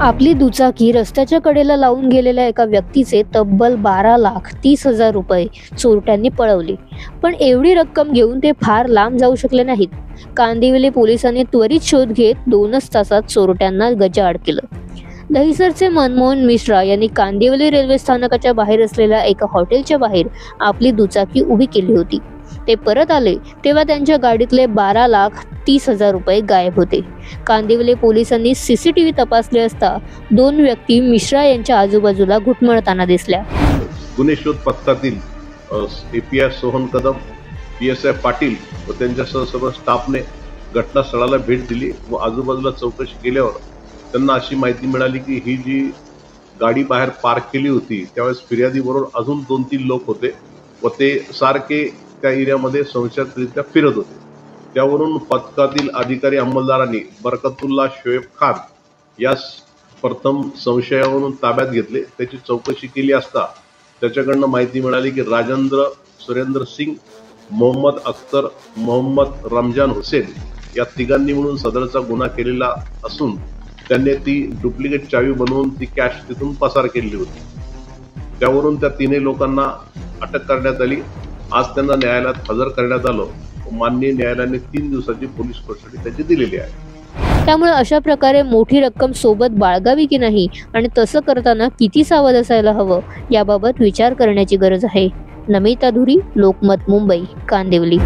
आपली दुचाकी रस्त्याच्या कडेला लावून गेलेल्या एका व्यक्तीचे तब्बल 12,30,000 रुपये चोरट्यांनी पळवले. पण एवढी रक्कम घेऊन ते फार लांब जाऊ शकले नाहीत. कांदिवली पोलिसांनी त्वरित शोध घेत 2च तासात चोरट्यांना गजाआड केलं. दहिसरचे मनमोहन मिश्रा यांनी कांदिवली रेल्वे स्थानकाच्या बाहेर असलेल्या एका हॉटेलच्या बाहेर आपली दुचाकी उभी केली होती. ते परत आले तेव्हा त्यांच्या गाडीतले 12,30,000 रुपये गायब होते. कांदिवली पोलिसांनी सीसीटीव्ही तपासले असता 2 व्यक्ती मिश्रा यांच्या आजूबाजूला घुटमळताना दिसल्या. गुन्हे शोध पथकातील API सोहन कदम, PSI पाटील व त्यांच्यासह सर्व स्टाफने घटनास्थळाला भेट दिली व आजूबाजूला चौकशी केल्यावर त्यांना अशी माहिती मिळाली की ही जी गाडी बाहेर पार्क केली होती त्यावेळेस फिर्यादीबरोबर अजून 2-3 लोक होते व ते सारखे त्या एरियामध्ये संशयातरित्या फिरत होते. त्यावरून पथकातील अधिकारी अंमलदारांनी बरकतुल्ला शोएब खान यास प्रथम संशयावरून ताब्यात घेतले. त्याची चौकशी केली असता त्याच्याकडनं माहिती मिळाली की राजेंद्र सुरेंद्र सिंग, मोहम्मद अख्तर, मोहम्मद रमजान हुसेन या तिघांनी मिळून सदरचा गुन्हा केलेला असून त्यांनी ती डुप्लिकेट चावी बनवून ती कॅश तिथून पसार केली होती. त्यावरून त्या 3 लोकांना अटक करण्यात आली. आज त्यांना न्यायालयात हजर करण्यात आलं. माननीय न्यायालयाने 3 दिवसाची पोलीस कस्टडी त्याची दिलेली आहे. त्यामुळे अशा प्रकारे मोठी रक्कम सोबत बाळगावी की नाही आणि तसं करताना किती सावध असायला हवं याबाबत विचार करण्याची गरज आहे. नमिता धुरी, लोकमत, मुंबई, कांदिवली.